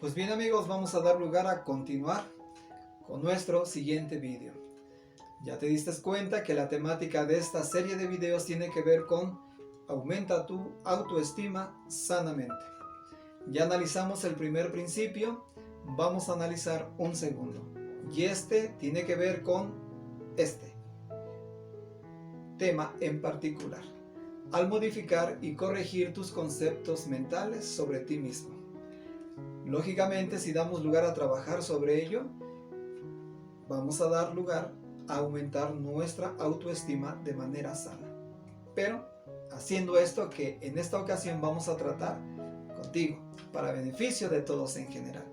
Pues bien amigos, vamos a dar lugar a continuar con nuestro siguiente vídeo. Ya te diste cuenta que la temática de esta serie de videos tiene que ver con aumenta tu autoestima sanamente. Ya analizamos el primer principio, vamos a analizar un segundo. Y este tiene que ver con este tema en particular, al modificar y corregir tus conceptos mentales sobre ti mismo. Lógicamente, si damos lugar a trabajar sobre ello, vamos a dar lugar a aumentar nuestra autoestima de manera sana. Pero haciendo esto que en esta ocasión vamos a tratar contigo, para beneficio de todos en general.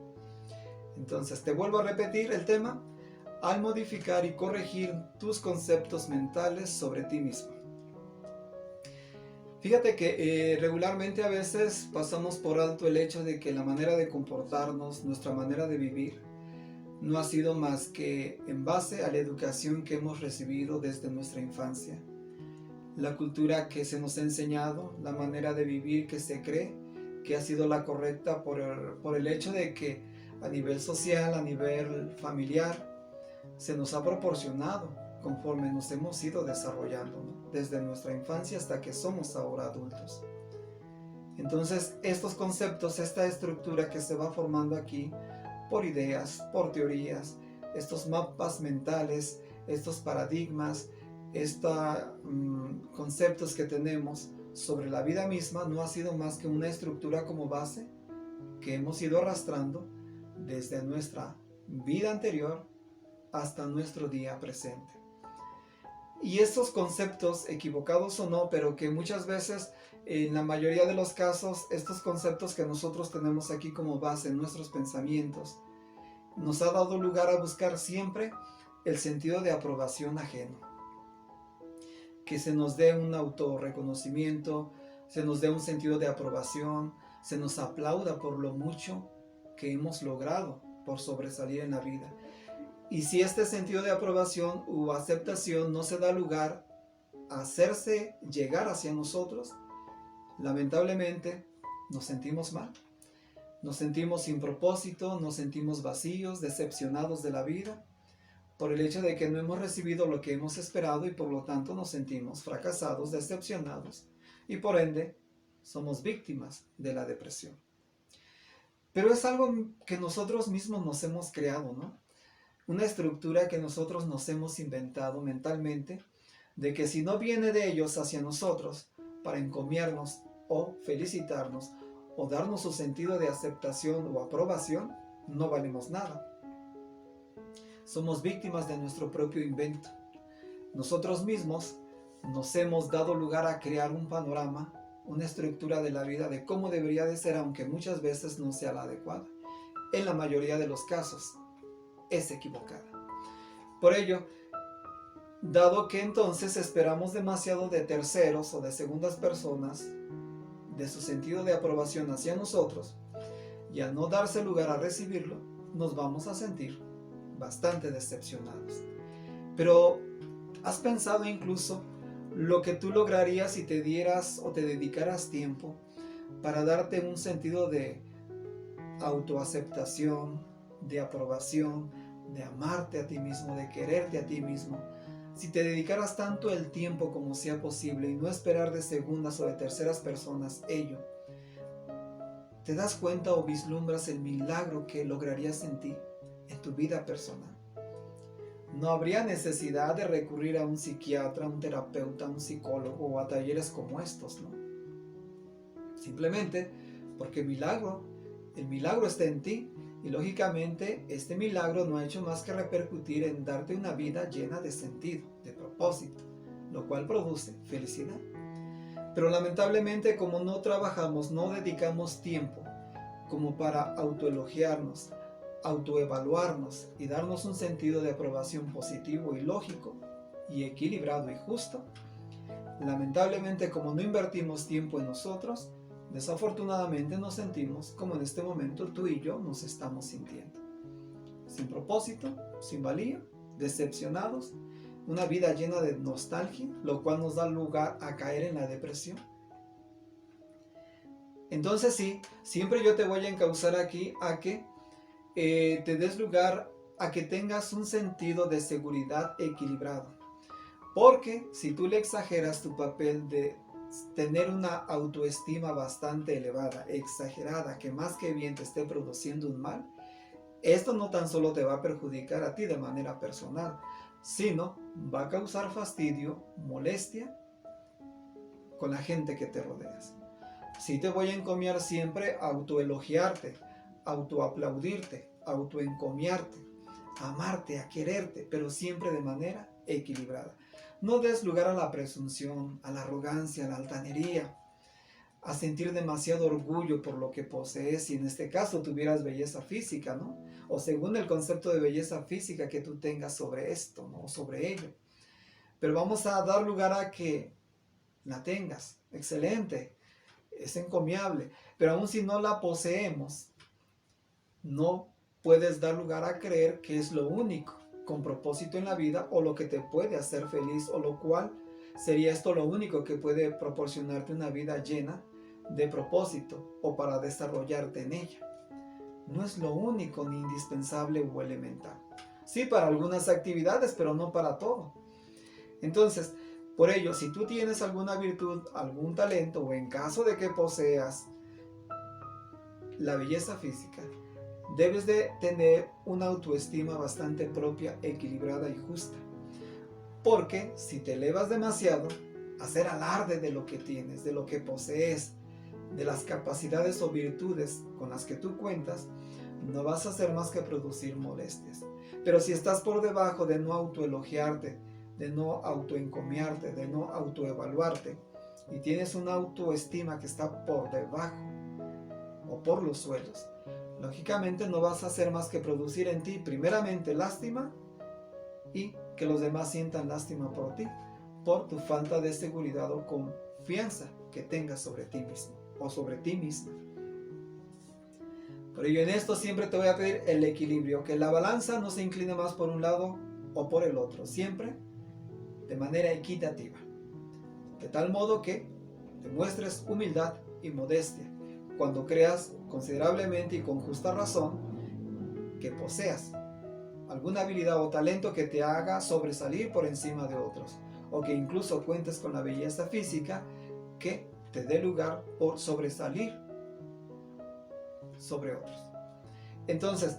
Entonces te vuelvo a repetir el tema, al modificar y corregir tus conceptos mentales sobre ti mismo. Fíjate que regularmente a veces pasamos por alto el hecho de que la manera de comportarnos, nuestra manera de vivir, no ha sido más que en base a la educación que hemos recibido desde nuestra infancia. La cultura que se nos ha enseñado, la manera de vivir que se cree que ha sido la correcta por el hecho de que a nivel social, a nivel familiar, se nos ha proporcionado conforme nos hemos ido desarrollando, ¿no? Desde nuestra infancia hasta que somos ahora adultos. Entonces, estos conceptos, esta estructura que se va formando aquí, por ideas, por teorías, estos mapas mentales, estos paradigmas, estos conceptos que tenemos sobre la vida misma, no ha sido más que una estructura como base que hemos ido arrastrando desde nuestra vida anterior hasta nuestro día presente. Y estos conceptos, equivocados o no, pero que muchas veces, en la mayoría de los casos, estos conceptos que nosotros tenemos aquí como base en nuestros pensamientos, nos ha dado lugar a buscar siempre el sentido de aprobación ajeno. Que se nos dé un autorreconocimiento, se nos dé un sentido de aprobación, se nos aplauda por lo mucho que hemos logrado por sobresalir en la vida. Y si este sentido de aprobación u aceptación no se da lugar a hacerse llegar hacia nosotros, lamentablemente nos sentimos mal. Nos sentimos sin propósito, nos sentimos vacíos, decepcionados de la vida, por el hecho de que no hemos recibido lo que hemos esperado y por lo tanto nos sentimos fracasados, decepcionados y por ende somos víctimas de la depresión. Pero es algo que nosotros mismos nos hemos creado, ¿no? Una estructura que nosotros nos hemos inventado mentalmente, de que si no viene de ellos hacia nosotros para encomiarnos o felicitarnos o darnos su sentido de aceptación o aprobación, no valemos nada. Somos víctimas de nuestro propio invento. Nosotros mismos nos hemos dado lugar a crear un panorama, una estructura de la vida de cómo debería de ser, aunque muchas veces no sea la adecuada. En la mayoría de los casos es equivocada. Por ello, dado que entonces esperamos demasiado de terceros o de segundas personas, de su sentido de aprobación hacia nosotros, y al no darse lugar a recibirlo, nos vamos a sentir bastante decepcionados. Pero, ¿has pensado incluso lo que tú lograrías si te dieras o te dedicaras tiempo para darte un sentido de autoaceptación, de aprobación, de amarte a ti mismo, de quererte a ti mismo? Si te dedicaras tanto el tiempo como sea posible y no esperar de segundas o de terceras personas ello, ¿te das cuenta o vislumbras el milagro que lograrías en ti, en tu vida personal? No habría necesidad de recurrir a un psiquiatra, a un terapeuta, a un psicólogo o a talleres como estos, ¿no? Simplemente porque el milagro está en ti. Y lógicamente este milagro no ha hecho más que repercutir en darte una vida llena de sentido, de propósito, lo cual produce felicidad. Pero lamentablemente, como no trabajamos, no dedicamos tiempo como para autoelogiarnos, autoevaluarnos y darnos un sentido de aprobación positivo y lógico y equilibrado y justo, lamentablemente, como no invertimos tiempo en nosotros, desafortunadamente nos sentimos como en este momento tú y yo nos estamos sintiendo. Sin propósito, sin valía, decepcionados, una vida llena de nostalgia, lo cual nos da lugar a caer en la depresión. Entonces sí, siempre yo te voy a encauzar aquí a que te des lugar a que tengas un sentido de seguridad equilibrado. Porque si tú le exageras tu papel de tener una autoestima bastante elevada, exagerada, que más que bien te esté produciendo un mal, esto no tan solo te va a perjudicar a ti de manera personal, sino va a causar fastidio, molestia con la gente que te rodeas. Sí te voy a encomiar siempre a autoelogiarte, autoaplaudirte, autoencomiarte, a amarte, a quererte, pero siempre de manera equilibrada. No des lugar a la presunción, a la arrogancia, a la altanería, a sentir demasiado orgullo por lo que posees, si en este caso tuvieras belleza física, ¿no? O según el concepto de belleza física que tú tengas sobre esto, ¿no? Sobre ello. Pero vamos a dar lugar a que la tengas, excelente, es encomiable, pero aun si no la poseemos, no puedes dar lugar a creer que es lo único con propósito en la vida o lo que te puede hacer feliz, o lo cual sería esto lo único que puede proporcionarte una vida llena de propósito o para desarrollarte en ella. No es lo único ni indispensable o elemental. Sí, para algunas actividades, pero no para todo. Entonces, por ello, si tú tienes alguna virtud, algún talento, o en caso de que poseas la belleza física, debes de tener una autoestima bastante propia, equilibrada y justa. Porque si te elevas demasiado, hacer alarde de lo que tienes, de lo que posees, de las capacidades o virtudes con las que tú cuentas, no vas a hacer más que producir molestias. Pero si estás por debajo de no autoelogiarte, de no autoencomiarte, de no autoevaluarte, y tienes una autoestima que está por debajo o por los suelos, lógicamente no vas a hacer más que producir en ti primeramente lástima y que los demás sientan lástima por ti, por tu falta de seguridad o confianza que tengas sobre ti mismo o sobre ti misma. Por ello, en esto siempre te voy a pedir el equilibrio, que la balanza no se incline más por un lado o por el otro, siempre de manera equitativa, de tal modo que demuestres humildad y modestia cuando creas considerablemente y con justa razón que poseas alguna habilidad o talento que te haga sobresalir por encima de otros, o que incluso cuentes con la belleza física que te dé lugar por sobresalir sobre otros. Entonces,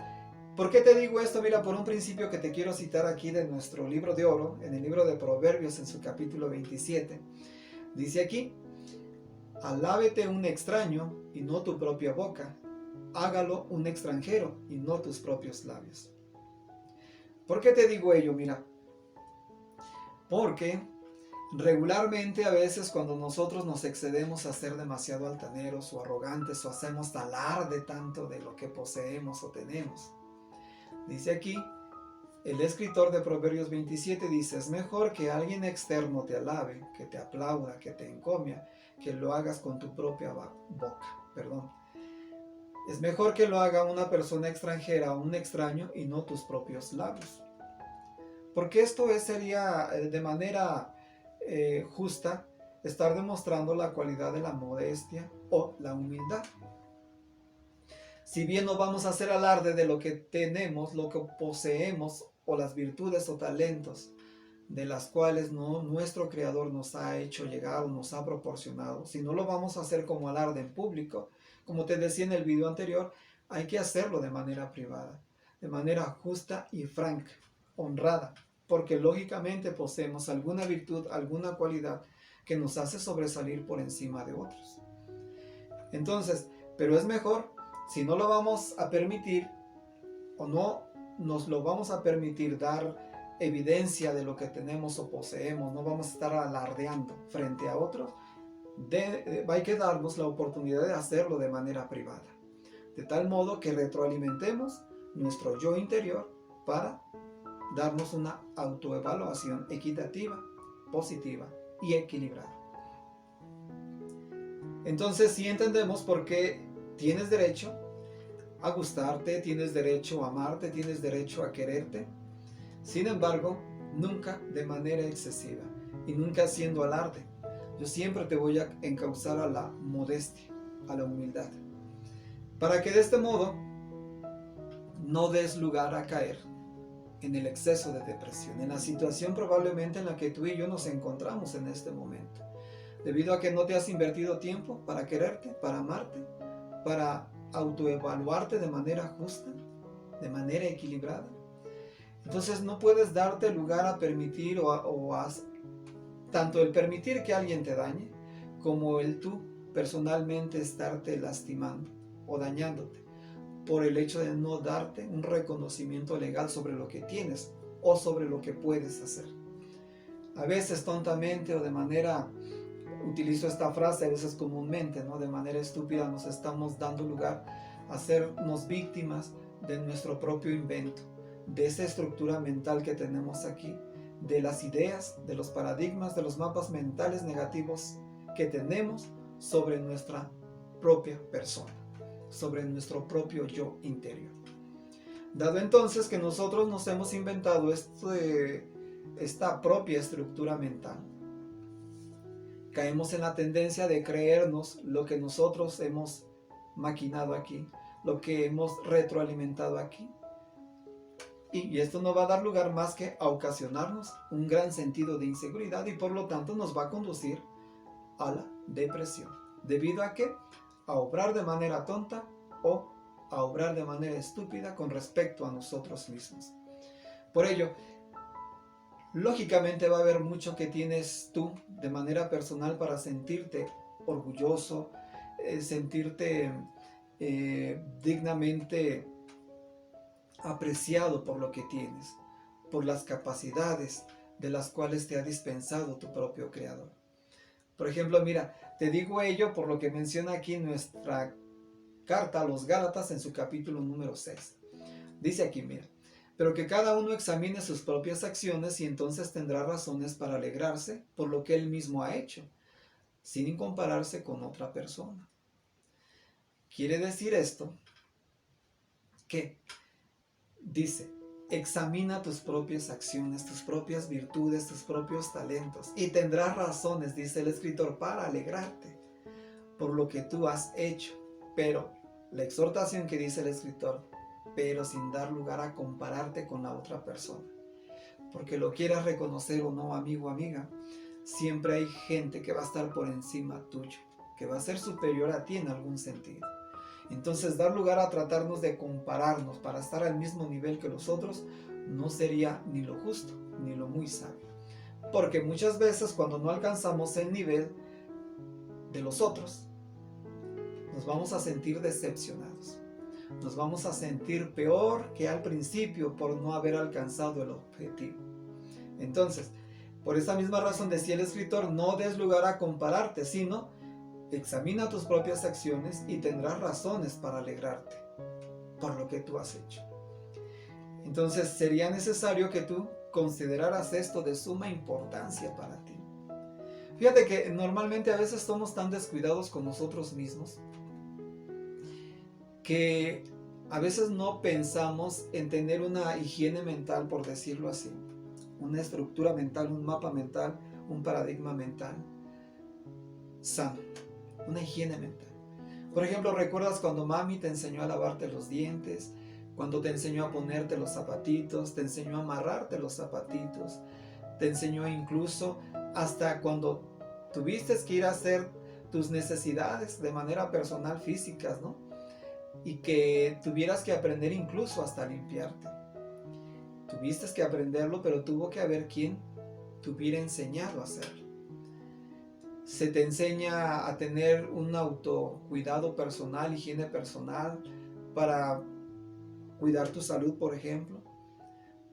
¿por qué te digo esto? Mira, por un principio que te quiero citar aquí de nuestro libro de oro, en el libro de Proverbios, en su capítulo 27. Dice aquí: alábete un extraño y no tu propia boca, hágalo un extranjero y no tus propios labios. ¿Por qué te digo ello? Mira, porque regularmente a veces cuando nosotros nos excedemos a ser demasiado altaneros o arrogantes, o hacemos alarde tanto de lo que poseemos o tenemos, dice aquí el escritor de Proverbios 27, dice: es mejor que alguien externo te alabe, que te aplauda, que te encomia, que lo hagas con tu propia boca. Es mejor que lo haga una persona extranjera o un extraño y no tus propios labios. Porque esto sería de manera justa estar demostrando la cualidad de la modestia o la humildad. Si bien no vamos a hacer alarde de lo que tenemos, lo que poseemos, o las virtudes o talentos de las cuales nuestro Creador nos ha hecho llegar o nos ha proporcionado, si no lo vamos a hacer como alarde en público, como te decía en el video anterior, hay que hacerlo de manera privada, de manera justa y franca, honrada, porque lógicamente poseemos alguna virtud, alguna cualidad que nos hace sobresalir por encima de otros. Entonces, pero es mejor, si no lo vamos a permitir o no nos lo vamos a permitir dar evidencia de lo que tenemos o poseemos, no vamos a estar alardeando frente a otros, hay que darnos la oportunidad de hacerlo de manera privada, de tal modo que retroalimentemos nuestro yo interior para darnos una autoevaluación equitativa, positiva y equilibrada. Entonces, si entendemos por qué tienes derecho a gustarte, tienes derecho a amarte, tienes derecho a quererte, sin embargo, nunca de manera excesiva y nunca haciendo alarde. Yo siempre te voy a encauzar a la modestia, a la humildad, para que de este modo no des lugar a caer en el exceso de depresión, en la situación probablemente en la que tú y yo nos encontramos en este momento, debido a que no te has invertido tiempo para quererte, para amarte, para autoevaluarte de manera justa, de manera equilibrada. Entonces no puedes darte lugar a permitir tanto el permitir que alguien te dañe, como el tú personalmente estarte lastimando o dañándote por el hecho de no darte un reconocimiento legal sobre lo que tienes o sobre lo que puedes hacer. A veces tontamente o de manera, utilizo esta frase a veces comúnmente, ¿no? De manera estúpida nos estamos dando lugar a hacernos víctimas de nuestro propio invento, de esa estructura mental que tenemos aquí, de las ideas, de los paradigmas, de los mapas mentales negativos que tenemos sobre nuestra propia persona, sobre nuestro propio yo interior. Dado entonces que nosotros nos hemos inventado esta propia estructura mental, caemos en la tendencia de creernos lo que nosotros hemos maquinado aquí, lo que hemos retroalimentado aquí. Y esto no va a dar lugar más que a ocasionarnos un gran sentido de inseguridad y por lo tanto nos va a conducir a la depresión. ¿Debido a qué? A obrar de manera tonta o a obrar de manera estúpida con respecto a nosotros mismos. Por ello, lógicamente va a haber mucho que tienes tú de manera personal para sentirte orgulloso, sentirte dignamente apreciado por lo que tienes, por las capacidades de las cuales te ha dispensado tu propio Creador. Por ejemplo, mira, te digo ello por lo que menciona aquí nuestra carta a los Gálatas en su capítulo número 6. Dice aquí, mira, pero que cada uno examine sus propias acciones y entonces tendrá razones para alegrarse por lo que él mismo ha hecho, sin compararse con otra persona. Quiere decir esto que dice, examina tus propias acciones, tus propias virtudes, tus propios talentos y tendrás razones, dice el escritor, para alegrarte por lo que tú has hecho. Pero la exhortación que dice el escritor, pero sin dar lugar a compararte con la otra persona. Porque lo quieras reconocer o no, amigo o amiga, siempre hay gente que va a estar por encima tuyo, que va a ser superior a ti en algún sentido. Entonces dar lugar a tratarnos de compararnos para estar al mismo nivel que los otros no sería ni lo justo ni lo muy sabio. Porque muchas veces cuando no alcanzamos el nivel de los otros, nos vamos a sentir decepcionados. Nos vamos a sentir peor que al principio por no haber alcanzado el objetivo. Entonces, por esa misma razón decía el escritor, no des lugar a compararte, sino examina tus propias acciones y tendrás razones para alegrarte por lo que tú has hecho. Entonces sería necesario que tú consideraras esto de suma importancia para ti. Fíjate que normalmente a veces somos tan descuidados con nosotros mismos que a veces no pensamos en tener una higiene mental, por decirlo así, una estructura mental, un mapa mental, un paradigma mental sano, una higiene mental. Por ejemplo, ¿recuerdas cuando mami te enseñó a lavarte los dientes? Cuando te enseñó a ponerte los zapatitos, te enseñó a amarrarte los zapatitos, te enseñó incluso hasta cuando tuviste que ir a hacer tus necesidades de manera personal, físicas, ¿no? Y que tuvieras que aprender incluso hasta limpiarte. Tuviste que aprenderlo, pero tuvo que haber quien te hubiera enseñado a hacerlo. Se te enseña a tener un autocuidado personal, higiene personal, para cuidar tu salud, por ejemplo,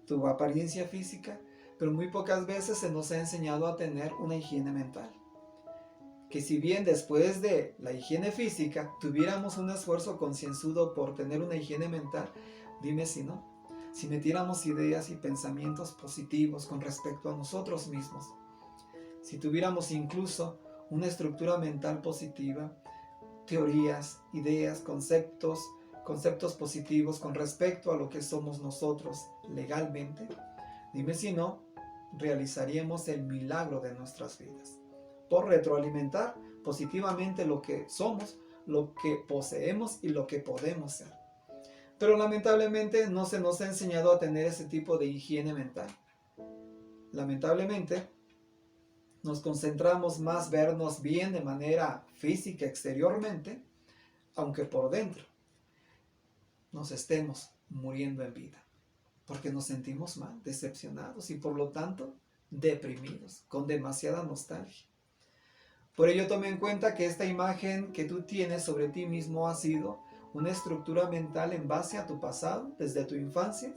tu apariencia física, pero muy pocas veces se nos ha enseñado a tener una higiene mental. Que si bien después de la higiene física tuviéramos un esfuerzo concienzudo por tener una higiene mental, dime si no, si metiéramos ideas y pensamientos positivos con respecto a nosotros mismos, si tuviéramos incluso una estructura mental positiva, teorías, ideas, conceptos positivos con respecto a lo que somos nosotros legalmente, dime si no, realizaríamos el milagro de nuestras vidas. Por retroalimentar positivamente lo que somos lo que poseemos y lo que podemos ser. Pero lamentablemente no se nos ha enseñado a tener ese tipo de higiene mental. Lamentablemente nos concentramos más vernos bien de manera física exteriormente, aunque por dentro nos estemos muriendo en vida, porque nos sentimos mal, decepcionados y por lo tanto deprimidos, con demasiada nostalgia. Por ello tome en cuenta que esta imagen que tú tienes sobre ti mismo ha sido una estructura mental en base a tu pasado, desde tu infancia,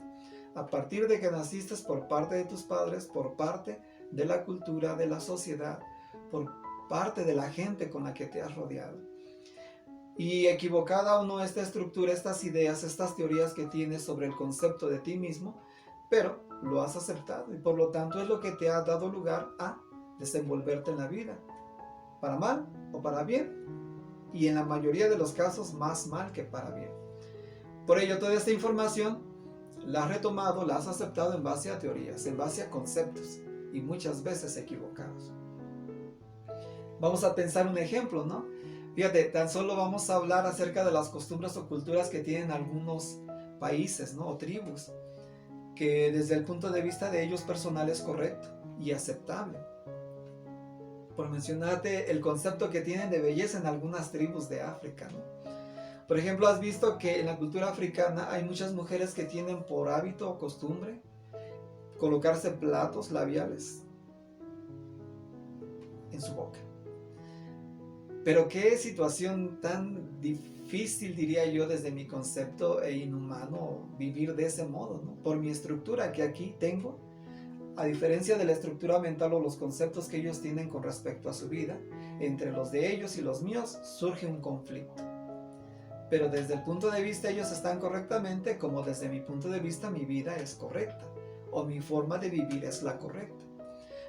a partir de que naciste por parte de tus padres, por parte de la cultura, de la sociedad, por parte de la gente con la que te has rodeado. Y equivocada o no esta estructura, estas ideas, estas teorías que tienes sobre el concepto de ti mismo, pero lo has aceptado y por lo tanto es lo que te ha dado lugar a desenvolverte en la vida, para mal o para bien, y en la mayoría de los casos más mal que para bien. Por ello toda esta información la has retomado, la has aceptado en base a teorías, en base a conceptos y muchas veces equivocados. Vamos a pensar un ejemplo, ¿no? Fíjate, tan solo vamos a hablar acerca de las costumbres o culturas que tienen algunos países, ¿no? O tribus, que desde el punto de vista de ellos personal es correcto y aceptable. Por mencionarte el concepto que tienen de belleza en algunas tribus de África, ¿no? Por ejemplo, has visto que en la cultura africana hay muchas mujeres que tienen por hábito o costumbre colocarse platos labiales en su boca. Pero qué situación tan difícil, diría yo, desde mi concepto, e inhumano vivir de ese modo, ¿no? Por mi estructura que aquí tengo, a diferencia de la estructura mental o los conceptos que ellos tienen con respecto a su vida, entre los de ellos y los míos surge un conflicto. Pero desde el punto de vista ellos están correctamente, como desde mi punto de vista mi vida es correcta, o mi forma de vivir es la correcta.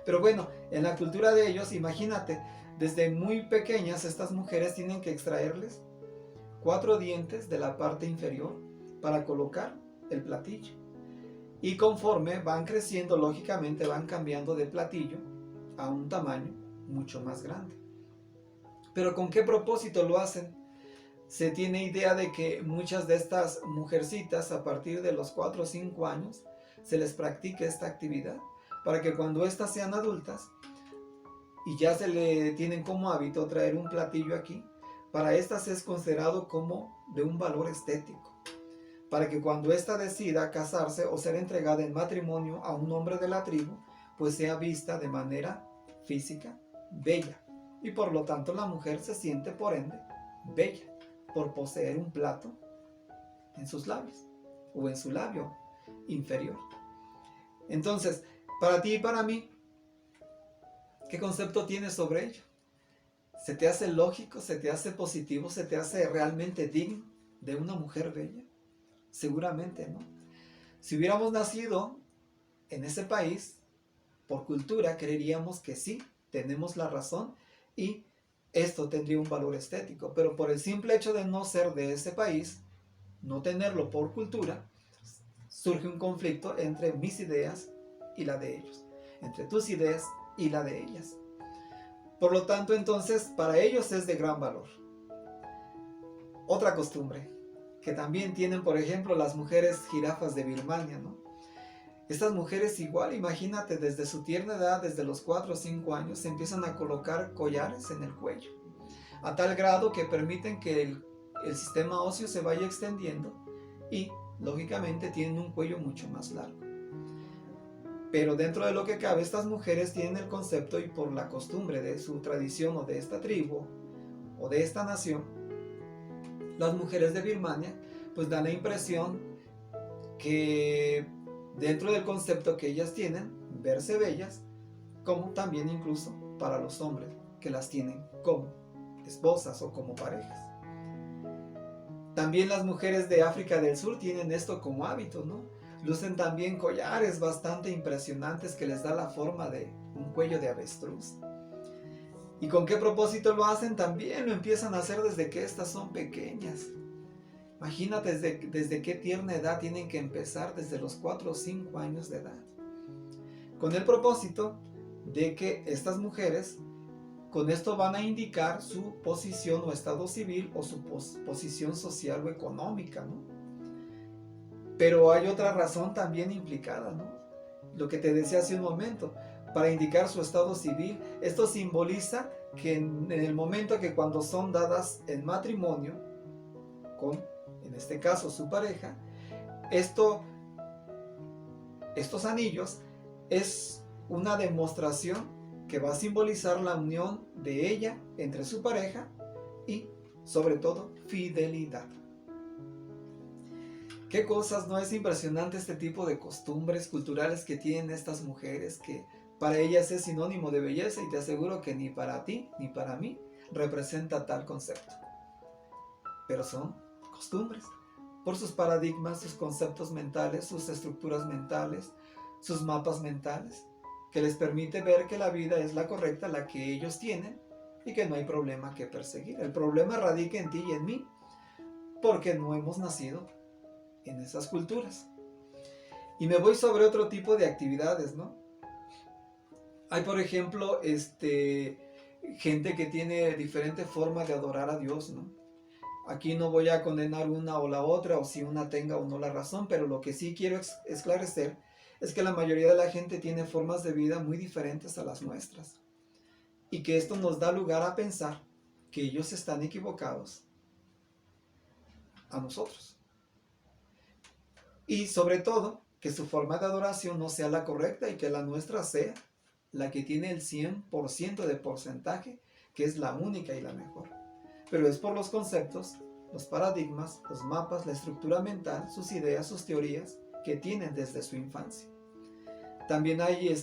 Pero bueno, en la cultura de ellos, imagínate, desde muy pequeñas estas mujeres tienen que extraerles 4 dientes de la parte inferior para colocar el platillo. Y conforme van creciendo, lógicamente van cambiando de platillo a un tamaño mucho más grande. Pero ¿con qué propósito lo hacen? Se tiene idea de que muchas de estas mujercitas a partir de los 4 o 5 años se les practique esta actividad para que cuando éstas sean adultas y ya se le tienen como hábito traer un platillo aquí, para éstas es considerado como de un valor estético, para que cuando ésta decida casarse o ser entregada en matrimonio a un hombre de la tribu, pues sea vista de manera física bella, y por lo tanto la mujer se siente por ende bella por poseer un plato en sus labios o en su labio inferior. Entonces, para ti y para mí, ¿qué concepto tienes sobre ello? ¿Se te hace lógico? ¿Se te hace positivo? ¿Se te hace realmente digno de una mujer bella? Seguramente no. Si hubiéramos nacido en ese país, por cultura, creeríamos que sí, tenemos la razón y esto tendría un valor estético. Pero por el simple hecho de no ser de ese país, no tenerlo por cultura, surge un conflicto entre mis ideas y la de ellos, entre tus ideas y la de ellas. Por lo tanto, entonces, para ellos es de gran valor. Otra costumbre que también tienen, por ejemplo, las mujeres jirafas de Birmania, ¿no? Estas mujeres igual, imagínate, desde su tierna edad, desde los 4 o 5 años, se empiezan a colocar collares en el cuello, a tal grado que permiten que el sistema óseo se vaya extendiendo y, lógicamente, tienen un cuello mucho más largo. Pero dentro de lo que cabe, estas mujeres tienen el concepto y por la costumbre de su tradición o de esta tribu o de esta nación, las mujeres de Birmania pues dan la impresión que dentro del concepto que ellas tienen, verse bellas, como también incluso para los hombres que las tienen como esposas o como parejas. También las mujeres de África del Sur tienen esto como hábito, ¿no? Lucen también collares bastante impresionantes que les da la forma de un cuello de avestruz. ¿Y con qué propósito lo hacen? También lo empiezan a hacer desde que estas son pequeñas. Imagínate desde qué tierna edad tienen que empezar, desde los 4 o 5 años de edad. Con el propósito de que estas mujeres con esto van a indicar su posición o estado civil o su posición social o económica, ¿no? Pero hay otra razón también implicada, ¿no? Lo que te decía hace un momento, para indicar su estado civil, esto simboliza que en el momento que cuando son dadas en matrimonio, con, en este caso, su pareja, estos anillos es una demostración que va a simbolizar la unión de ella entre su pareja y, sobre todo, fidelidad. ¿Qué cosas no es impresionante este tipo de costumbres culturales que tienen estas mujeres que para ellas es sinónimo de belleza y te aseguro que ni para ti ni para mí representa tal concepto? Pero son costumbres por sus paradigmas, sus conceptos mentales, sus estructuras mentales, sus mapas mentales, que les permite ver que la vida es la correcta, la que ellos tienen y que no hay problema que perseguir. El problema radica en ti y en mí porque no hemos nacido en esas culturas. Y me voy sobre otro tipo de actividades, ¿no? Hay, por ejemplo, gente que tiene diferente forma de adorar a Dios, ¿no? Aquí no voy a condenar una o la otra, o si una tenga o no la razón, pero lo que sí quiero esclarecer es que la mayoría de la gente tiene formas de vida muy diferentes a las nuestras. Y que esto nos da lugar a pensar que ellos están equivocados a nosotros. Y sobre todo, que su forma de adoración no sea la correcta y que la nuestra sea la que tiene el 100% de porcentaje, que es la única y la mejor. Pero es por los conceptos, los paradigmas, los mapas, la estructura mental, sus ideas, sus teorías que tienen desde su infancia. También hay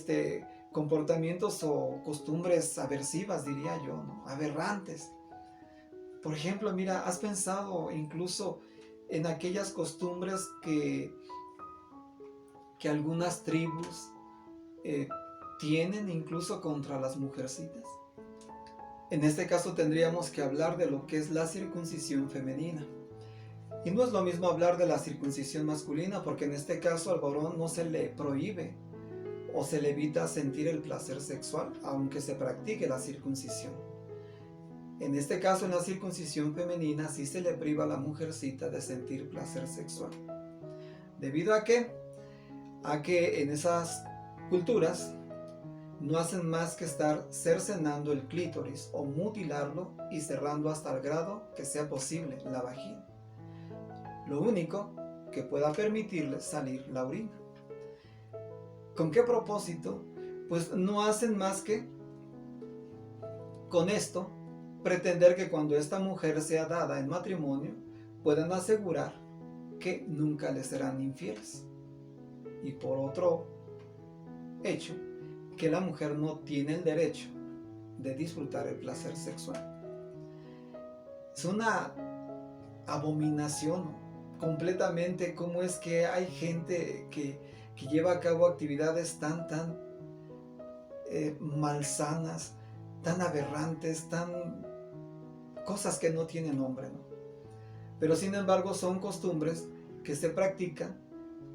comportamientos o costumbres aversivas, diría yo, ¿no? Aberrantes. Por ejemplo, mira, ¿has pensado incluso en aquellas costumbres que algunas tribus tienen incluso contra las mujercitas? En este caso tendríamos que hablar de lo que es la circuncisión femenina. Y no es lo mismo hablar de la circuncisión masculina, porque en este caso al varón no se le prohíbe o se le evita sentir el placer sexual, aunque se practique la circuncisión. En este caso, en la circuncisión femenina, sí se le priva a la mujercita de sentir placer sexual. ¿Debido a qué? A que en esas culturas no hacen más que estar cercenando el clítoris o mutilarlo y cerrando hasta el grado que sea posible la vagina. Lo único que pueda permitirles salir la orina. ¿Con qué propósito? Pues no hacen más que, con esto, pretender que cuando esta mujer sea dada en matrimonio, puedan asegurar que nunca le serán infieles. Y por otro hecho, que la mujer no tiene el derecho de disfrutar el placer sexual. Es una abominación completamente cómo es que hay gente que lleva a cabo actividades tan malsanas, tan aberrantes, tan cosas que no tienen nombre, ¿no? Pero sin embargo son costumbres que se practican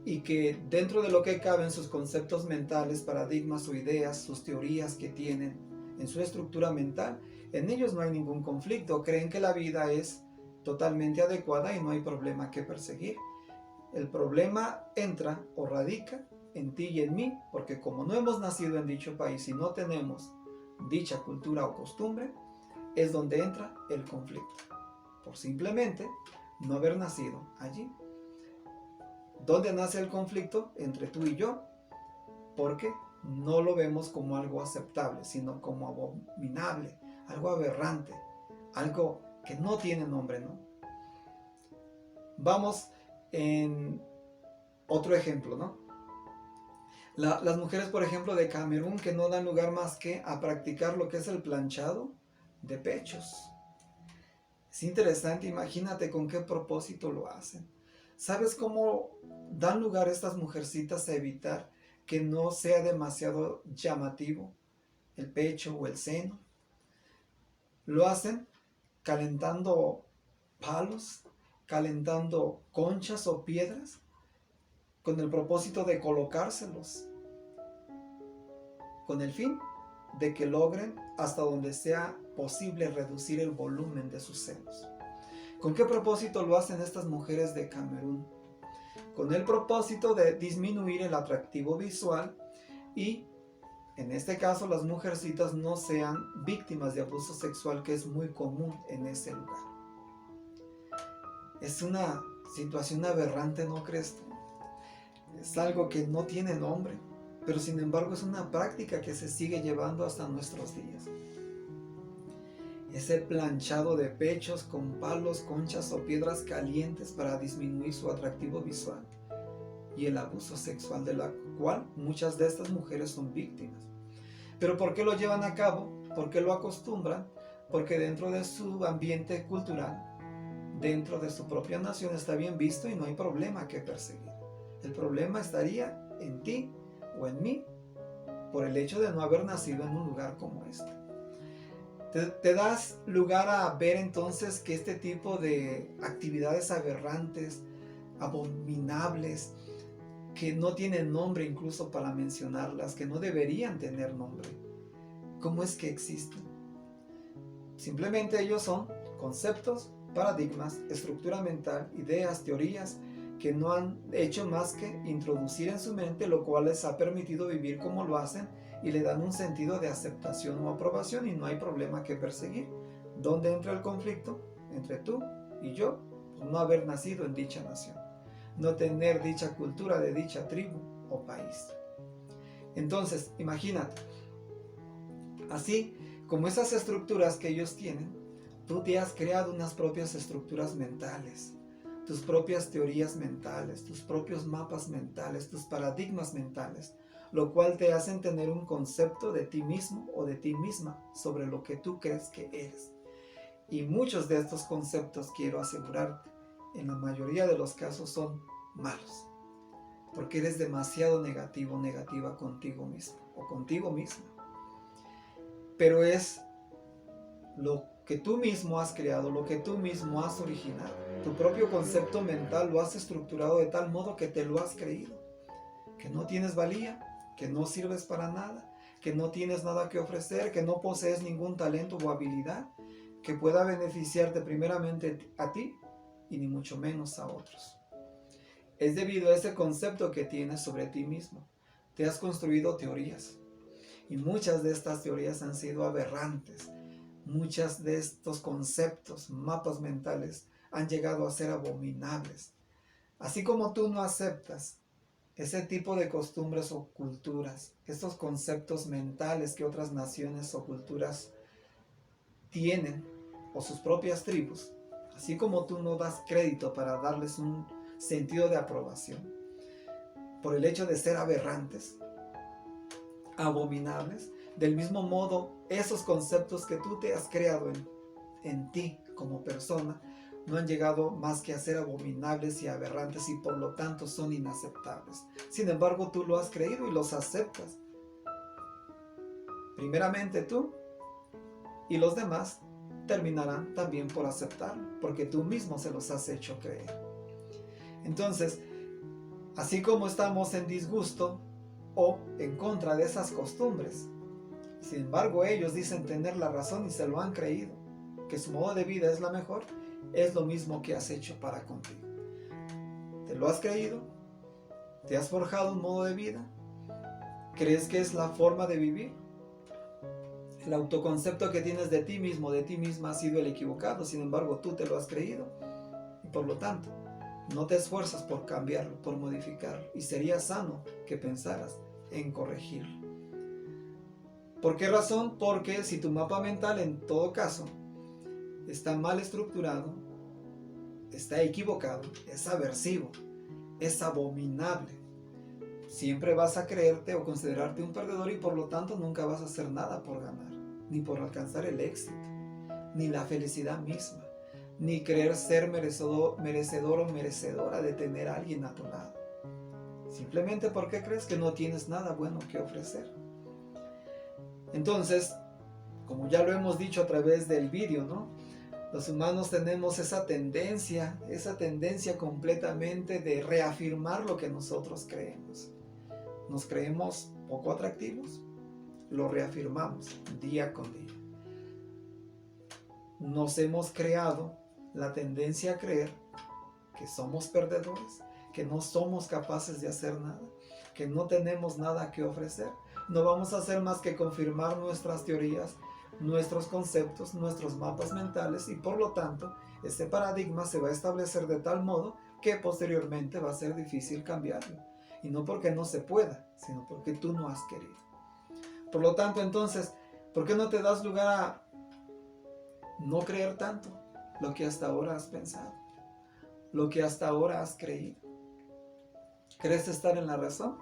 y que dentro de lo que caben sus conceptos mentales, paradigmas o ideas, sus teorías que tienen en su estructura mental, en ellos no hay ningún conflicto, creen que la vida es totalmente adecuada y no hay problema que perseguir. El problema entra o radica en ti y en mí, porque como no hemos nacido en dicho país y no tenemos dicha cultura o costumbre, es donde entra el conflicto, por simplemente no haber nacido allí. ¿Dónde nace el conflicto? Entre tú y yo, porque no lo vemos como algo aceptable, sino como abominable, algo aberrante, algo que no tiene nombre, ¿no? Vamos en otro ejemplo, ¿no? Las mujeres, por ejemplo, de Camerún, que no dan lugar más que a practicar lo que es el planchado de pechos. Es interesante, imagínate con qué propósito lo hacen. ¿Sabes cómo dan lugar estas mujercitas a evitar que no sea demasiado llamativo el pecho o el seno? Lo hacen calentando palos, calentando conchas o piedras con el propósito de colocárselos, con el fin de que logren hasta donde sea posible reducir el volumen de sus senos. ¿Con qué propósito lo hacen estas mujeres de Camerún? Con el propósito de disminuir el atractivo visual y, en este caso, las mujercitas no sean víctimas de abuso sexual, que es muy común en ese lugar. Es una situación aberrante, ¿no crees tú? Es algo que no tiene nombre, pero sin embargo es una práctica que se sigue llevando hasta nuestros días. Ese planchado de pechos con palos, conchas o piedras calientes para disminuir su atractivo visual y el abuso sexual de la cual muchas de estas mujeres son víctimas. ¿Pero por qué lo llevan a cabo? ¿Por qué lo acostumbran? Porque dentro de su ambiente cultural, dentro de su propia nación, está bien visto y no hay problema que perseguir. El problema estaría en ti o en mí por el hecho de no haber nacido en un lugar como este. Te das lugar a ver entonces que este tipo de actividades aberrantes, abominables, que no tienen nombre incluso para mencionarlas, que no deberían tener nombre, ¿cómo es que existen? Simplemente ellos son conceptos, paradigmas, estructura mental, ideas, teorías que no han hecho más que introducir en su mente, lo cual les ha permitido vivir como lo hacen y le dan un sentido de aceptación o aprobación y no hay problema que perseguir. ¿Dónde entra el conflicto? Entre tú y yo, por no haber nacido en dicha nación, no tener dicha cultura de dicha tribu o país. Entonces, imagínate, así como esas estructuras que ellos tienen, tú te has creado unas propias estructuras mentales, tus propias teorías mentales, tus propios mapas mentales, tus paradigmas mentales, lo cual te hacen tener un concepto de ti mismo o de ti misma sobre lo que tú crees que eres. Y muchos de estos conceptos, quiero asegurarte, en la mayoría de los casos son malos, porque eres demasiado negativo, negativa contigo mismo o contigo misma. Pero es lo que tú mismo has creado, lo que tú mismo has originado. Tu propio concepto mental lo has estructurado de tal modo que te lo has creído, que no tienes valía, que no sirves para nada, que no tienes nada que ofrecer, que no posees ningún talento o habilidad que pueda beneficiarte primeramente a ti y ni mucho menos a otros. Es debido a ese concepto que tienes sobre ti mismo. Te has construido teorías y muchas de estas teorías han sido aberrantes. Muchas de estos conceptos, mapas mentales, han llegado a ser abominables. Así como tú no aceptas ese tipo de costumbres o culturas, estos conceptos mentales que otras naciones o culturas tienen, o sus propias tribus, así como tú no das crédito para darles un sentido de aprobación, por el hecho de ser aberrantes, abominables, del mismo modo, esos conceptos que tú te has creado en ti como persona, no han llegado más que a ser abominables y aberrantes y por lo tanto son inaceptables. Sin embargo, tú lo has creído y los aceptas. Primeramente tú y los demás terminarán también por aceptarlo, porque tú mismo se los has hecho creer. Entonces, así como estamos en disgusto o en contra de esas costumbres, sin embargo ellos dicen tener la razón y se lo han creído, que su modo de vida es la mejor, es lo mismo que has hecho para contigo. ¿Te lo has creído? ¿Te has forjado un modo de vida? ¿Crees que es la forma de vivir? El autoconcepto que tienes de ti mismo, de ti misma, ha sido el equivocado, sin embargo tú te lo has creído y por lo tanto no te esfuerzas por cambiarlo, por modificarlo, y sería sano que pensaras en corregirlo. ¿Por qué razón? Porque si tu mapa mental en todo caso está mal estructurado, está equivocado, es aversivo, es abominable, siempre vas a creerte o considerarte un perdedor y por lo tanto nunca vas a hacer nada por ganar, ni por alcanzar el éxito, ni la felicidad misma, ni creer ser merecedor o merecedora de tener a alguien a tu lado. Simplemente porque crees que no tienes nada bueno que ofrecer. Entonces, como ya lo hemos dicho a través del vídeo, ¿no? Los humanos tenemos esa tendencia completamente de reafirmar lo que nosotros creemos. Nos creemos poco atractivos, lo reafirmamos día con día. Nos hemos creado la tendencia a creer que somos perdedores, que no somos capaces de hacer nada, que no tenemos nada que ofrecer. No vamos a hacer más que confirmar nuestras teorías, nuestros conceptos, nuestros mapas mentales, y por lo tanto ese paradigma se va a establecer de tal modo que posteriormente va a ser difícil cambiarlo. Y no porque no se pueda, sino porque tú no has querido. Por lo tanto, entonces, ¿por qué no te das lugar a no creer tanto lo que hasta ahora has pensado, lo que hasta ahora has creído? ¿Crees estar en la razón?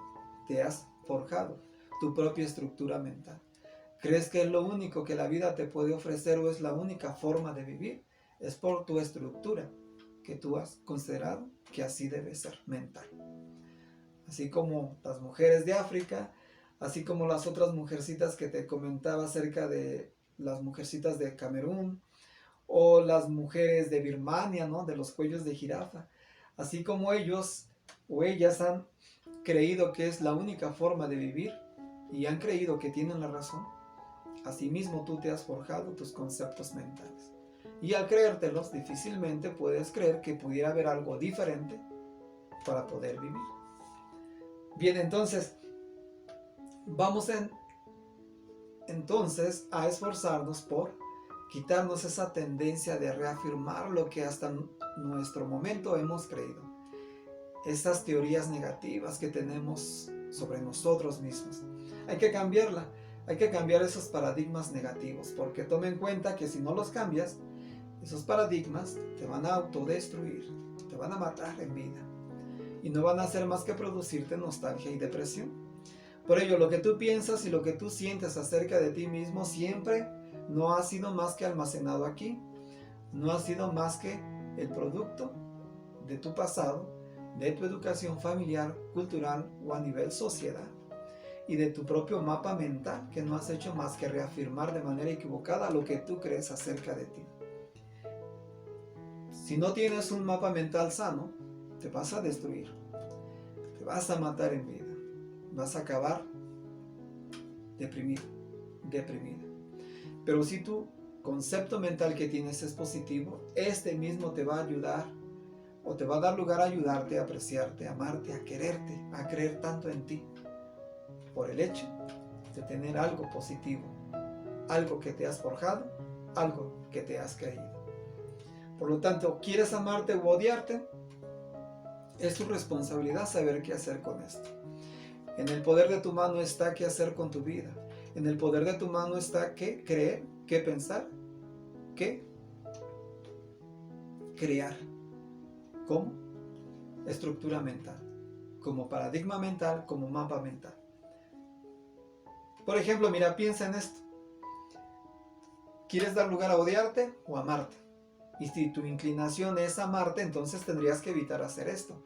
Te has forjado tu propia estructura mental. ¿Crees que es lo único que la vida te puede ofrecer o es la única forma de vivir? Es por tu estructura que tú has considerado que así debe ser mental. Así como las mujeres de África, así como las otras mujercitas que te comentaba acerca de las mujercitas de Camerún, o las mujeres de Birmania, ¿no? De los cuellos de jirafa. Así como ellos o ellas han creído que es la única forma de vivir y han creído que tienen la razón, asimismo tú te has forjado tus conceptos mentales. Y al creértelos, difícilmente puedes creer que pudiera haber algo diferente para poder vivir. Bien, entonces, vamos entonces a esforzarnos por quitarnos esa tendencia de reafirmar lo que hasta nuestro momento hemos creído. Esas teorías negativas que tenemos sobre nosotros mismos. Hay que cambiarla. Hay que cambiar esos paradigmas negativos, porque toma en cuenta que si no los cambias, esos paradigmas te van a autodestruir, te van a matar en vida y no van a hacer más que producirte nostalgia y depresión. Por ello, lo que tú piensas y lo que tú sientes acerca de ti mismo siempre no ha sido más que almacenado aquí, no ha sido más que el producto de tu pasado, de tu educación familiar, cultural o a nivel sociedad, y de tu propio mapa mental que no has hecho más que reafirmar de manera equivocada lo que tú crees acerca de ti. Si no tienes un mapa mental sano, te vas a destruir, te vas a matar en vida, vas a acabar deprimido, deprimida. Pero si tu concepto mental que tienes es positivo, este mismo te va a ayudar o te va a dar lugar a ayudarte, a apreciarte, a amarte, a quererte, a creer tanto en ti, por el hecho de tener algo positivo, algo que te has forjado, algo que te has creído. Por lo tanto, ¿quieres amarte u odiarte? Es tu responsabilidad saber qué hacer con esto. En el poder de tu mano está qué hacer con tu vida. En el poder de tu mano está qué creer, qué pensar, qué crear. ¿Cómo? Estructura mental, como paradigma mental, como mapa mental. Por ejemplo, mira, piensa en esto. ¿Quieres dar lugar a odiarte o amarte? Y si tu inclinación es amarte, entonces tendrías que evitar hacer esto.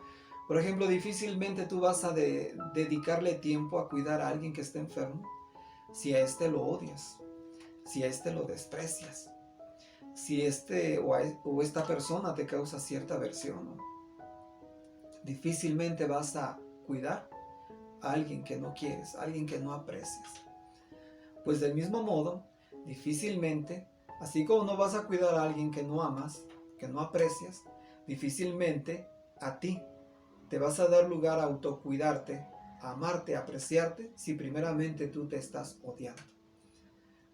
Por ejemplo, difícilmente tú vas a dedicarle tiempo a cuidar a alguien que esté enfermo si a este lo odias, si a este lo desprecias, si este o esta persona te causa cierta aversión, ¿no? Difícilmente vas a cuidar a alguien que no quieres, a alguien que no aprecias. Pues del mismo modo, difícilmente, así como no vas a cuidar a alguien que no amas, que no aprecias, difícilmente a ti te vas a dar lugar a autocuidarte, a amarte, a apreciarte, si primeramente tú te estás odiando.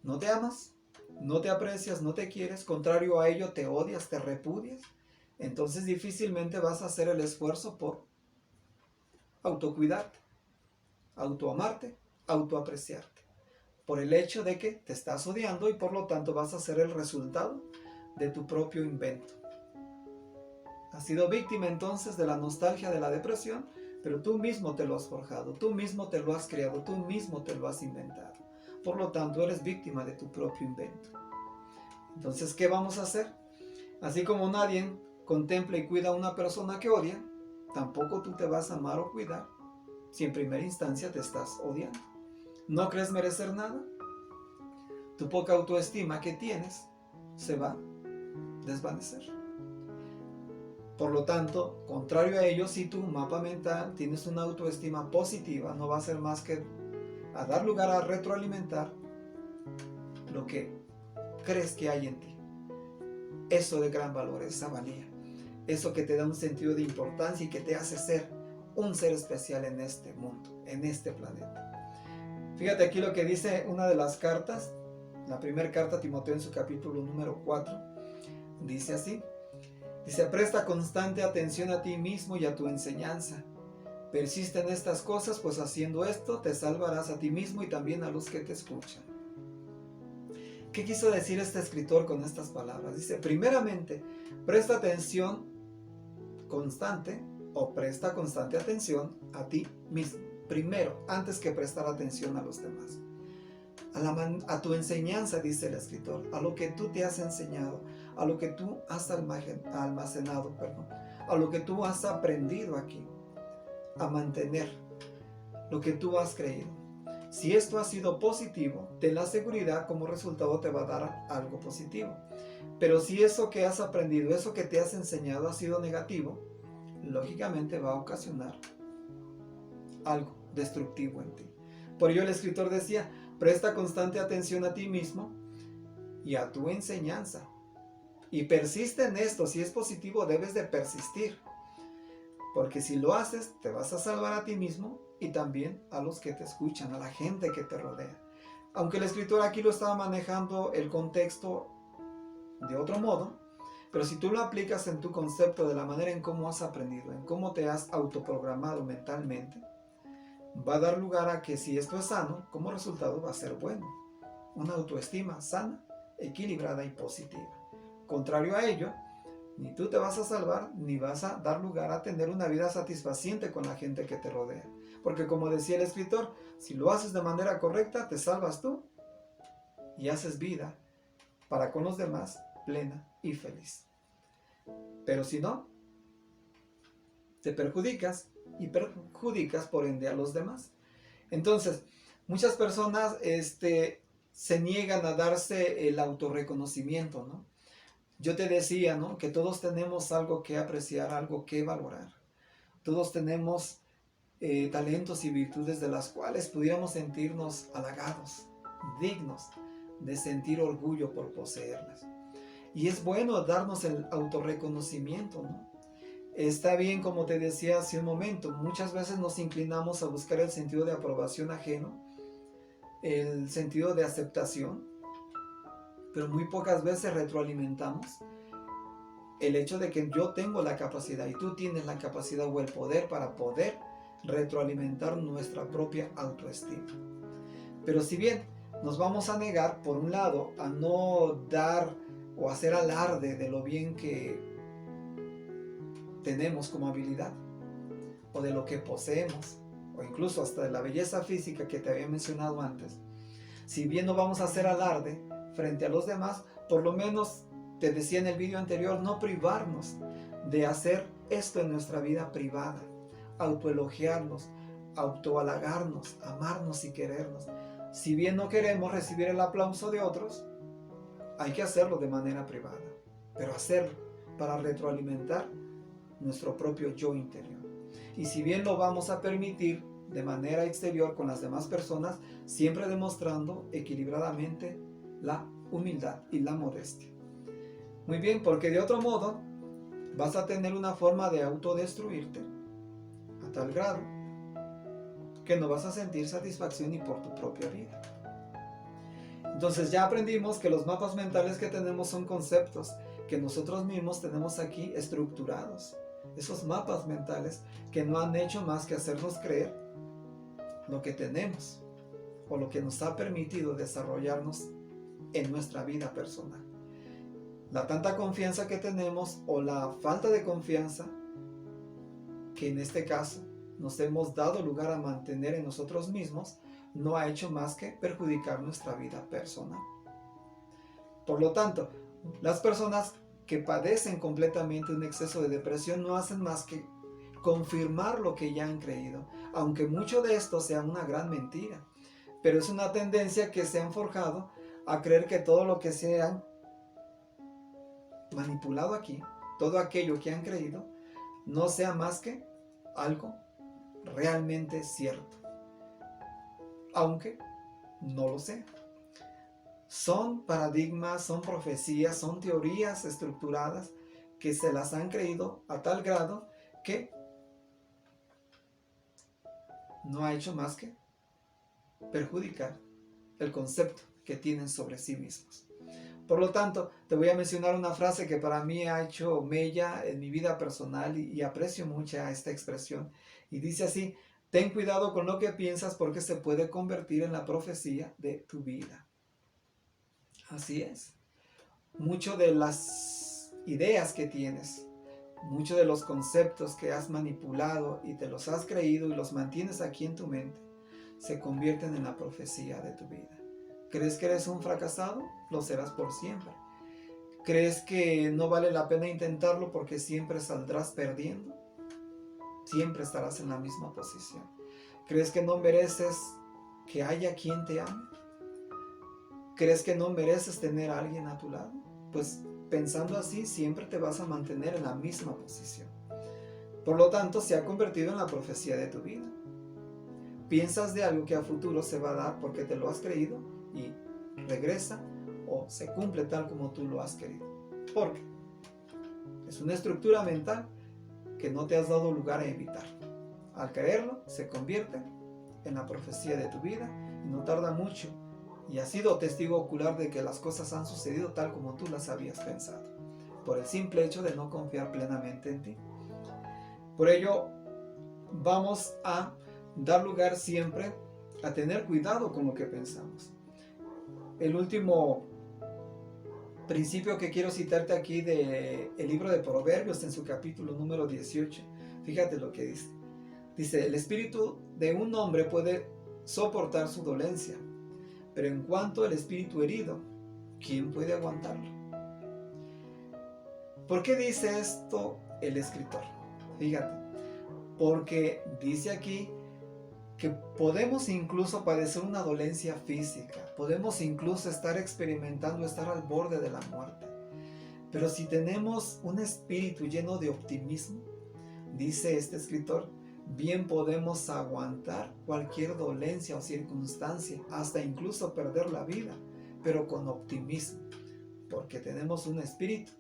No te amas, no te aprecias, no te quieres, contrario a ello te odias, te repudias, entonces difícilmente vas a hacer el esfuerzo por autocuidarte, autoamarte, autoapreciarte, por el hecho de que te estás odiando y por lo tanto vas a ser el resultado de tu propio invento. Has sido víctima entonces de la nostalgia, de la depresión, pero tú mismo te lo has forjado, tú mismo te lo has creado, tú mismo te lo has inventado. Por lo tanto, eres víctima de tu propio invento. Entonces, ¿qué vamos a hacer? Así como nadie contempla y cuida a una persona que odia, tampoco tú te vas a amar o cuidar si en primera instancia te estás odiando. ¿No crees merecer nada? Tu poca autoestima que tienes se va a desvanecer. Por lo tanto, contrario a ello, si tu mapa mental tienes una autoestima positiva, no va a ser más que a dar lugar a retroalimentar lo que crees que hay en ti. Eso de gran valor, esa valía. Eso que te da un sentido de importancia y que te hace ser un ser especial en este mundo, en este planeta. Fíjate aquí lo que dice una de las cartas, la primera carta a Timoteo en su capítulo número 4. Dice así, dice, presta constante atención a ti mismo y a tu enseñanza. Persiste en estas cosas, pues haciendo esto te salvarás a ti mismo y también a los que te escuchan. ¿Qué quiso decir este escritor con estas palabras? Dice, primeramente, presta atención constante o presta constante atención a ti mismo. Primero, antes que prestar atención a los demás. A tu enseñanza, dice el escritor, a lo que tú te has enseñado, a lo que tú has almacenado, a lo que tú has aprendido aquí, a mantener lo que tú has creído. Si esto ha sido positivo, ten la seguridad como resultado te va a dar algo positivo. Pero si eso que has aprendido, eso que te has enseñado ha sido negativo, lógicamente va a ocasionar algo destructivo en ti. Por ello el escritor decía, presta constante atención a ti mismo y a tu enseñanza. Y persiste en esto. Si es positivo, debes de persistir. Porque si lo haces, te vas a salvar a ti mismo y también a los que te escuchan, a la gente que te rodea. Aunque el escritor aquí lo estaba manejando el contexto de otro modo, pero si tú lo aplicas en tu concepto de la manera en cómo has aprendido, en cómo te has autoprogramado mentalmente, va a dar lugar a que si esto es sano, como resultado va a ser bueno. Una autoestima sana, equilibrada y positiva. Contrario a ello, ni tú te vas a salvar, ni vas a dar lugar a tener una vida satisfaciente con la gente que te rodea. Porque como decía el escritor, si lo haces de manera correcta, te salvas tú y haces vida para con los demás plena y feliz. Pero si no, te perjudicas y perjudicas por ende a los demás. Entonces, muchas personas se niegan a darse el autorreconocimiento, ¿no? Yo te decía, ¿no?, que todos tenemos algo que apreciar, algo que valorar. Todos tenemos talentos y virtudes de las cuales pudiéramos sentirnos halagados, dignos de sentir orgullo por poseerlas. Y es bueno darnos el autorreconocimiento, ¿no? Está bien, como te decía hace un momento, muchas veces nos inclinamos a buscar el sentido de aprobación ajeno, el sentido de aceptación, pero muy pocas veces retroalimentamos el hecho de que yo tengo la capacidad y tú tienes la capacidad o el poder para poder retroalimentar nuestra propia autoestima. Pero si bien nos vamos a negar, por un lado, a no dar o hacer alarde de lo bien que tenemos como habilidad, o de lo que poseemos, o incluso hasta de la belleza física que te había mencionado antes, si bien no vamos a hacer alarde frente a los demás, por lo menos, te decía en el vídeo anterior, no privarnos de hacer esto en nuestra vida privada, autoelogiarnos, autohalagarnos, amarnos y querernos. Si bien no queremos recibir el aplauso de otros, hay que hacerlo de manera privada, pero hacerlo para retroalimentar nuestro propio yo interior. Y si bien lo vamos a permitir de manera exterior con las demás personas, siempre demostrando equilibradamente la humildad y la modestia. Muy bien, porque de otro modo vas a tener una forma de autodestruirte a tal grado que no vas a sentir satisfacción ni por tu propia vida. Entonces ya aprendimos que los mapas mentales que tenemos son conceptos que nosotros mismos tenemos aquí estructurados. Esos mapas mentales que no han hecho más que hacernos creer lo que tenemos o lo que nos ha permitido desarrollarnos en nuestra vida personal. La tanta confianza que tenemos o la falta de confianza que en este caso nos hemos dado lugar a mantener en nosotros mismos no ha hecho más que perjudicar nuestra vida personal. Por lo tanto, las personas que padecen completamente un exceso de depresión no hacen más que confirmar lo que ya han creído, aunque mucho de esto sea una gran mentira, pero es una tendencia que se han forjado a creer que todo lo que se han manipulado aquí, todo aquello que han creído, no sea más que algo realmente cierto, aunque no lo sea. Son paradigmas, son profecías, son teorías estructuradas que se las han creído a tal grado que no ha hecho más que perjudicar el concepto que tienen sobre sí mismos. Por lo tanto, te voy a mencionar una frase que para mí ha hecho mella en mi vida personal y aprecio mucho esta expresión. Y dice así: ten cuidado con lo que piensas porque se puede convertir en la profecía de tu vida. Así es. Mucho de las ideas que tienes, muchos de los conceptos que has manipulado y te los has creído y los mantienes aquí en tu mente, se convierten en la profecía de tu vida. ¿Crees que eres un fracasado? Lo serás por siempre. ¿Crees que no vale la pena intentarlo porque siempre saldrás perdiendo? Siempre estarás en la misma posición. ¿Crees que no mereces que haya quien te ame? ¿Crees que no mereces tener a alguien a tu lado? Pues pensando así siempre te vas a mantener en la misma posición. Por lo tanto, se ha convertido en la profecía de tu vida. Piensas de algo que a futuro se va a dar porque te lo has creído y regresa o se cumple tal como tú lo has querido. ¿Por qué? Es una estructura mental que no te has dado lugar a evitar. Al creerlo, se convierte en la profecía de tu vida y no tarda mucho. Y has sido testigo ocular de que las cosas han sucedido tal como tú las habías pensado, por el simple hecho de no confiar plenamente en ti. Por ello, vamos a dar lugar siempre a tener cuidado con lo que pensamos. El último principio que quiero citarte aquí del libro de Proverbios, en su capítulo número 18, fíjate lo que dice. Dice: el espíritu de un hombre puede soportar su dolencia, pero en cuanto al espíritu herido, ¿quién puede aguantarlo? ¿Por qué dice esto el escritor? Fíjate, porque dice aquí que podemos incluso padecer una dolencia física, podemos incluso estar experimentando estar al borde de la muerte. Pero si tenemos un espíritu lleno de optimismo, dice este escritor, bien podemos aguantar cualquier dolencia o circunstancia, hasta incluso perder la vida, pero con optimismo, porque tenemos un espíritu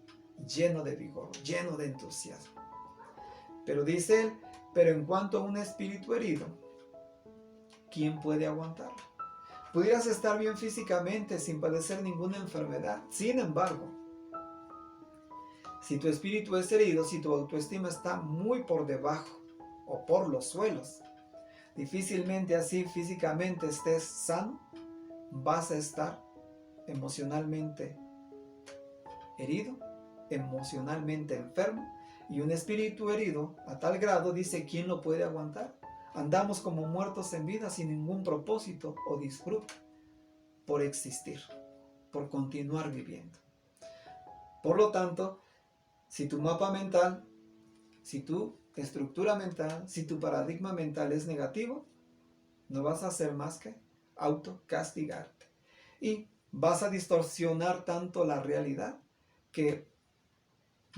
lleno de vigor, lleno de entusiasmo. Pero dice él, pero en cuanto a un espíritu herido, ¿quién puede aguantarlo? Pudieras estar bien físicamente sin padecer ninguna enfermedad. Sin embargo, si tu espíritu es herido, si tu autoestima está muy por debajo o por los suelos, difícilmente así físicamente estés sano, vas a estar emocionalmente herido, emocionalmente enfermo, y un espíritu herido a tal grado, dice, ¿quién lo puede aguantar? Andamos como muertos en vida sin ningún propósito o disfrute por existir, por continuar viviendo. Por lo tanto, si tu mapa mental, si tu estructura mental, si tu paradigma mental es negativo, no vas a hacer más que autocastigarte. Y vas a distorsionar tanto la realidad que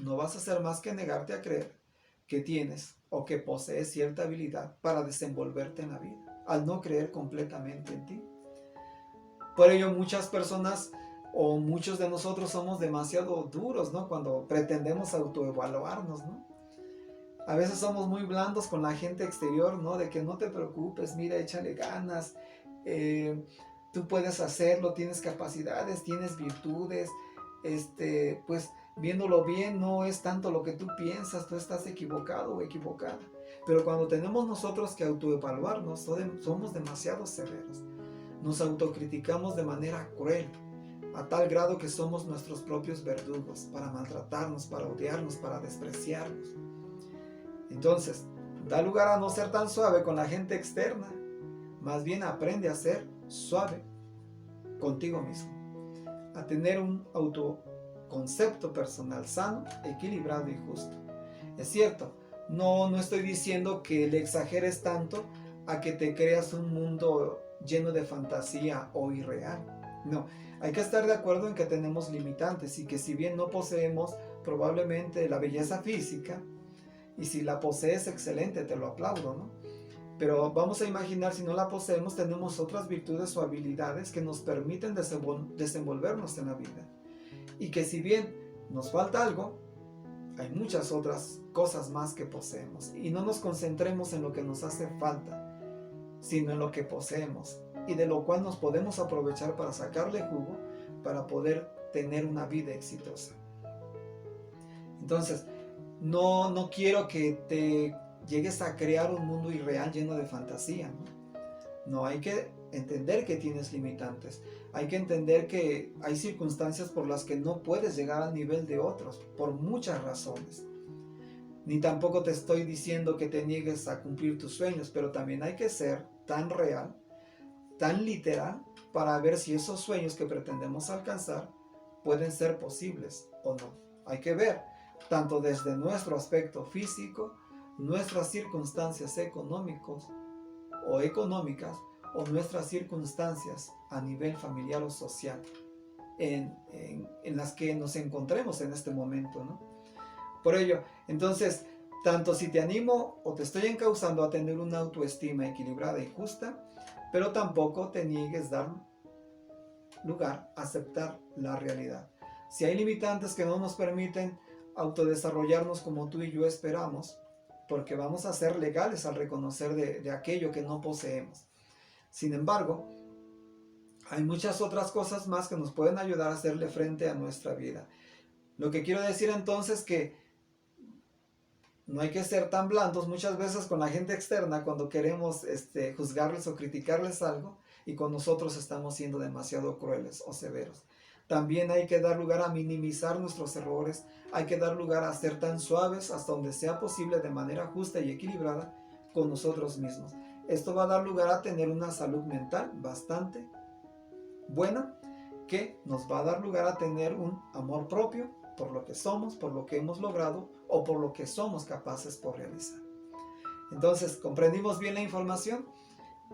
no vas a hacer más que negarte a creer que tienes o que posees cierta habilidad para desenvolverte en la vida, al no creer completamente en ti. Por ello muchas personas o muchos de nosotros somos demasiado duros, ¿no? Cuando pretendemos autoevaluarnos, ¿no? A veces somos muy blandos con la gente exterior, ¿no? De que no te preocupes, mira, échale ganas, tú puedes hacerlo, tienes capacidades, tienes virtudes, pues viéndolo bien, no es tanto lo que tú piensas, tú estás equivocado o equivocada. Pero cuando tenemos nosotros que autoevaluarnos, somos demasiado severos. Nos autocriticamos de manera cruel, a tal grado que somos nuestros propios verdugos para maltratarnos, para odiarnos, para despreciarnos. Entonces, da lugar a no ser tan suave con la gente externa, más bien aprende a ser suave contigo mismo, a tener un autoconcepto personal sano, equilibrado y justo. Es cierto, no estoy diciendo que le exageres tanto a que te creas un mundo lleno de fantasía o irreal. No, hay que estar de acuerdo en que tenemos limitantes y que si bien no poseemos probablemente la belleza física, y si la posees, excelente, te lo aplaudo, ¿no? Pero vamos a imaginar, si no la poseemos, tenemos otras virtudes o habilidades que nos permiten desenvolvernos en la vida. Y que si bien nos falta algo, hay muchas otras cosas más que poseemos. Y no nos concentremos en lo que nos hace falta, sino en lo que poseemos. Y de lo cual nos podemos aprovechar para sacarle jugo, para poder tener una vida exitosa. Entonces, no quiero que te llegues a crear un mundo irreal lleno de fantasía, No, hay que entender que tienes limitantes. Hay que entender que hay circunstancias por las que no puedes llegar al nivel de otros, por muchas razones. Ni tampoco te estoy diciendo que te niegues a cumplir tus sueños, pero también hay que ser tan real, tan literal, para ver si esos sueños que pretendemos alcanzar pueden ser posibles o no. Hay que ver, tanto desde nuestro aspecto físico, nuestras circunstancias económicas o nuestras circunstancias a nivel familiar o social en las que nos encontremos en este momento, ¿no? Por ello, entonces, tanto si te animo o te estoy encauzando a tener una autoestima equilibrada y justa, pero tampoco te niegues dar lugar a aceptar la realidad. Si hay limitantes que no nos permiten autodesarrollarnos como tú y yo esperamos, porque vamos a ser legales al reconocer de aquello que no poseemos. Sin embargo, hay muchas otras cosas más que nos pueden ayudar a hacerle frente a nuestra vida. Lo que quiero decir entonces es que no hay que ser tan blandos muchas veces con la gente externa cuando queremos juzgarles o criticarles algo, y con nosotros estamos siendo demasiado crueles o severos. También hay que dar lugar a minimizar nuestros errores, hay que dar lugar a ser tan suaves hasta donde sea posible de manera justa y equilibrada con nosotros mismos. Esto va a dar lugar a tener una salud mental bastante buena, que nos va a dar lugar a tener un amor propio por lo que somos, por lo que hemos logrado o por lo que somos capaces por realizar. Entonces, ¿comprendimos bien la información?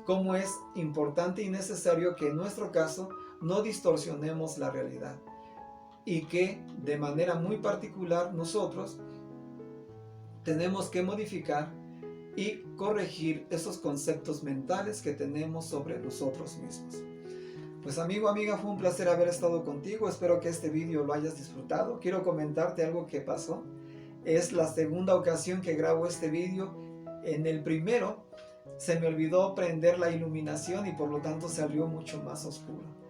Cómo es importante y necesario que en nuestro caso no distorsionemos la realidad, y que de manera muy particular nosotros tenemos que modificar y corregir esos conceptos mentales que tenemos sobre nosotros mismos. Pues amigo, amiga, fue un placer haber estado contigo. Espero que este vídeo lo hayas disfrutado. Quiero comentarte algo que pasó. Es la segunda ocasión que grabo este vídeo. En el primero se me olvidó prender la iluminación y por lo tanto salió mucho más oscuro.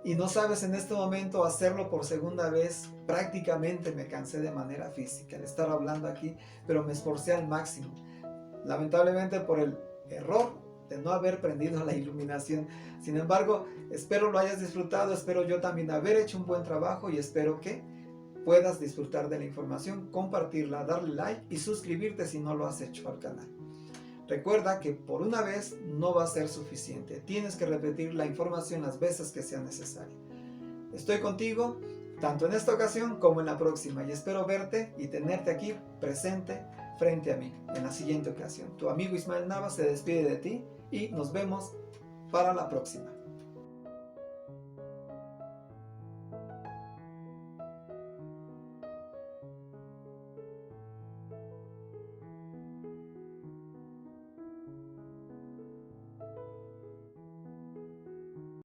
Y no sabes, en este momento hacerlo por segunda vez, prácticamente me cansé de manera física al estar hablando aquí, pero me esforcé al máximo. Lamentablemente por el error de no haber prendido la iluminación. Sin embargo, espero lo hayas disfrutado, espero yo también haber hecho un buen trabajo y espero que puedas disfrutar de la información, compartirla, darle like y suscribirte si no lo has hecho al canal. Recuerda que por una vez no va a ser suficiente, tienes que repetir la información las veces que sea necesario. Estoy contigo tanto en esta ocasión como en la próxima y espero verte y tenerte aquí presente frente a mí en la siguiente ocasión. Tu amigo Ismael Navas se despide de ti y nos vemos para la próxima.